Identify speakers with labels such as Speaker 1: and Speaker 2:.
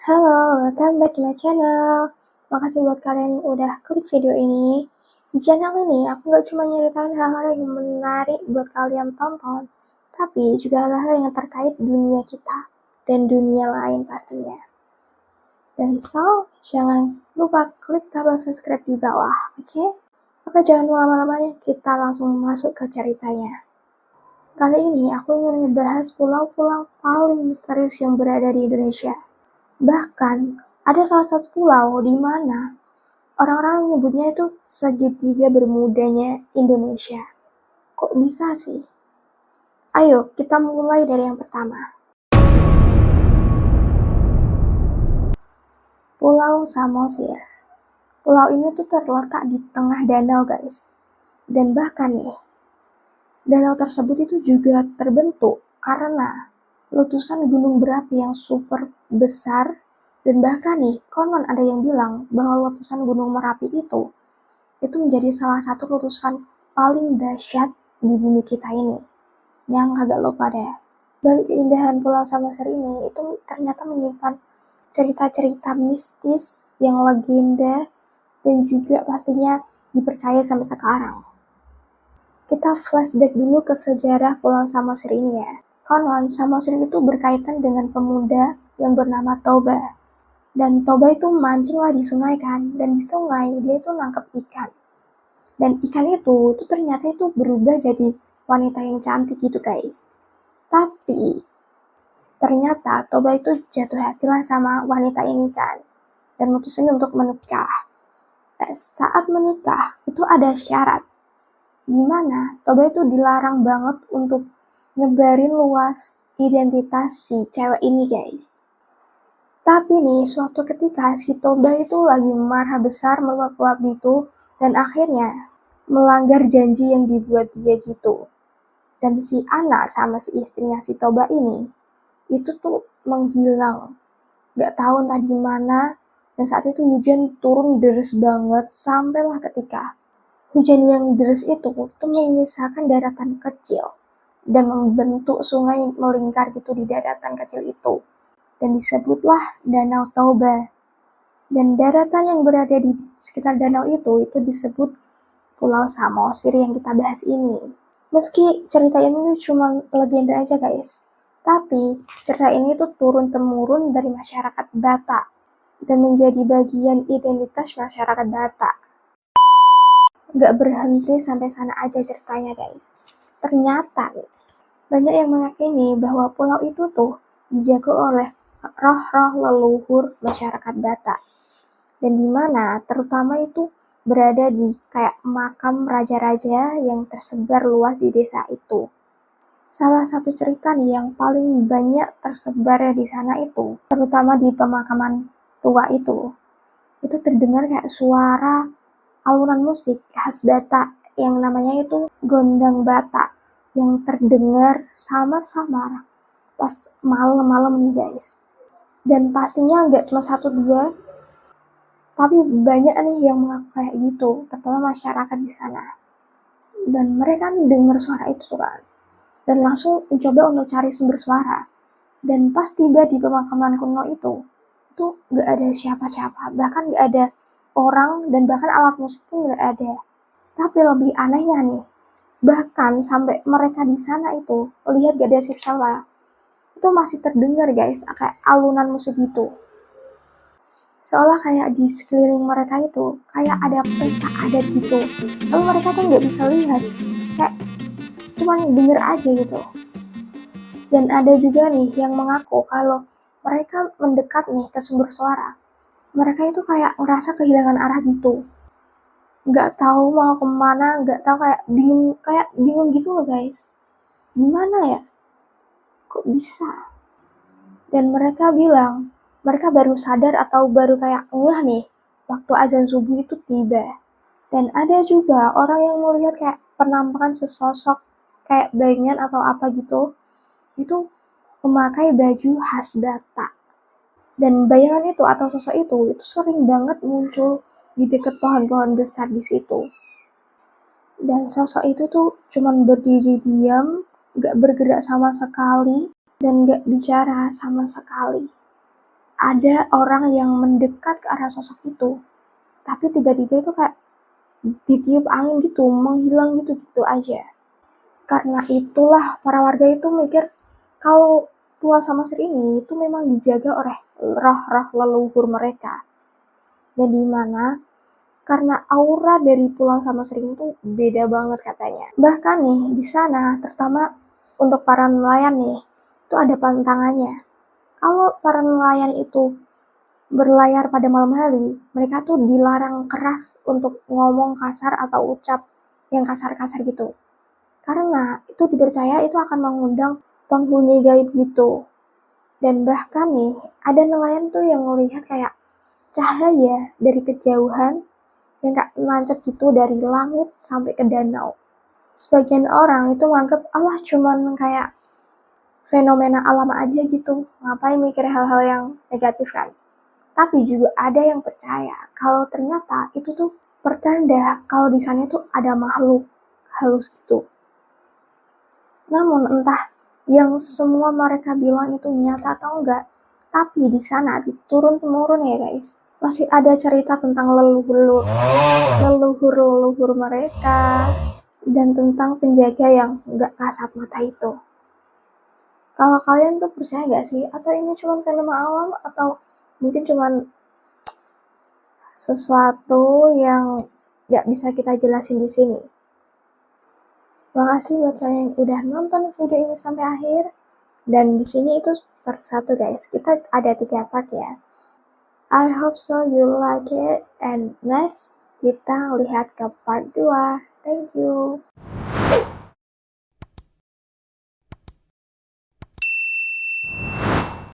Speaker 1: Halo, welcome back to my channel. Makasih buat kalian yang udah klik video ini. Di channel ini, aku gak cuma nyeritain hal-hal yang menarik buat kalian tonton, tapi juga hal-hal yang terkait dunia kita dan dunia lain pastinya. Dan jangan lupa klik tombol subscribe di bawah, oke? Maka jangan lama-lamanya, kita langsung masuk ke ceritanya. Kali ini aku ingin ngebahas pulau-pulau paling misterius yang berada di Indonesia. Bahkan, ada salah satu pulau di mana orang-orang menyebutnya itu segitiga bermudanya Indonesia. Kok bisa sih? Ayo, kita mulai dari yang pertama. Pulau Samosir. Pulau ini tuh terletak di tengah danau, guys. Dan bahkan nih, danau tersebut itu juga terbentuk karena letusan gunung berapi yang super besar. Dan bahkan nih, konon ada yang bilang bahwa letusan Gunung Merapi itu menjadi salah satu letusan paling dahsyat di bumi kita ini. Yang agak lupa deh. Balik keindahan Pulau Samosir ini, itu ternyata menyimpan cerita-cerita mistis yang legenda dan juga pastinya dipercaya sampai sekarang. Kita flashback dulu ke sejarah Pulau Samosir ini ya. Konon, Samosir itu berkaitan dengan pemuda yang bernama Toba. Dan Toba itu mancing lah di sungai kan, dan di sungai dia itu nangkep ikan. Dan ikan itu ternyata itu berubah jadi wanita yang cantik gitu guys. Tapi ternyata Toba itu jatuh hati lah sama wanita ini kan, dan mutusin untuk menikah. Saat menikah itu ada syarat, dimana Toba itu dilarang banget untuk nyebarin luas identitas si cewek ini guys. Tapi nih, suatu ketika si Toba itu lagi marah besar meluap-luap gitu, dan akhirnya melanggar janji yang dibuat dia gitu. Dan si anak sama si istrinya si Toba ini, itu tuh menghilang. Gak tahu entah di mana, dan saat itu hujan turun deras banget, sampailah ketika hujan yang deras itu menyisakan daratan kecil, dan membentuk sungai melingkar gitu di daratan kecil itu. Dan disebutlah Danau Toba. Dan daratan yang berada di sekitar danau itu disebut Pulau Samosir yang kita bahas ini. Meski cerita ini cuma legenda aja guys, tapi cerita ini turun-temurun dari masyarakat Batak dan menjadi bagian identitas masyarakat Batak. Gak berhenti sampai sana aja ceritanya guys. Ternyata banyak yang meyakini bahwa pulau itu dijaga oleh roh-roh leluhur masyarakat Batak, dan dimana terutama itu berada di kayak makam raja-raja yang tersebar luas di desa itu. Salah satu cerita nih yang paling banyak tersebar di sana itu, terutama di pemakaman tua itu terdengar kayak suara alunan musik khas Batak yang namanya itu gondang Batak yang terdengar samar-samar pas malam-malam nih guys. Dan pastinya nggak cuma satu dua, tapi banyak nih yang mengaku kayak gitu, terutama masyarakat di sana. Dan mereka dengar suara itu kan, dan langsung mencoba untuk cari sumber suara. Dan pas tiba di pemakaman kuno itu nggak ada siapa-siapa, bahkan nggak ada orang, dan bahkan alat musik pun nggak ada. Tapi lebih anehnya nih, bahkan sampai mereka di sana itu lihat gak ada siapa-siapa, itu masih terdengar guys kayak alunan musik gitu, seolah kayak di sekeliling mereka itu kayak ada pesta adat gitu, tapi mereka nggak bisa lihat, kayak cuman denger aja gitu. Dan ada juga nih yang mengaku kalau mereka mendekat nih ke sumber suara, mereka itu kayak ngerasa kehilangan arah gitu, nggak tahu mau kemana, nggak tahu, kayak bingung gitu loh guys, gimana ya, kok bisa. Dan mereka bilang, mereka baru sadar atau baru kayak ngeh nih, waktu azan subuh itu tiba. Dan ada juga orang yang melihat kayak penampakan sesosok kayak bayangan atau apa gitu, itu memakai baju khas Batak. Dan bayangan itu atau sosok itu sering banget muncul di dekat pohon-pohon besar di situ. Dan sosok itu cuman berdiri diam, gak bergerak sama sekali, dan gak bicara sama sekali. ada orang yang mendekat ke arah sosok itu, tapi tiba-tiba itu kayak ditiup angin gitu, menghilang gitu-gitu aja. Karena itulah para warga itu mikir kalau Pulau Samosir ini itu memang dijaga oleh roh-roh leluhur mereka. Dan di mana karena aura dari Pulau Samosir itu beda banget katanya. Bahkan nih di sana, terutama untuk para nelayan nih, itu ada pantangannya. Kalau para nelayan itu berlayar pada malam hari, mereka tuh dilarang keras untuk ngomong kasar atau ucap yang kasar-kasar gitu. Karena itu dipercaya itu akan mengundang penghuni gaib gitu. Dan bahkan nih, ada nelayan tuh yang melihat kayak cahaya dari kejauhan yang kayak nancep gitu dari langit sampai ke danau. Sebagian orang itu menganggap Allah cuman kayak fenomena alam aja gitu, ngapain mikir hal-hal yang negatif kan. Tapi juga ada yang percaya kalau ternyata itu tuh pertanda kalau di sana tuh ada makhluk halus gitu. Namun entah yang semua mereka bilang itu nyata atau enggak, tapi di sana turun-temurun ya guys, masih ada cerita tentang leluhur mereka dan tentang penjaga yang enggak kasat mata itu. Kalau kalian tuh percaya gak sih? Atau ini cuma fenomena alam? Atau mungkin cuma sesuatu yang gak bisa kita jelasin di sini? Makasih buat kalian yang udah nonton video ini sampai akhir. Dan di sini itu part 1 guys. Kita ada 3 part ya. I hope so you like it. And next kita lihat ke part 2. Thank you.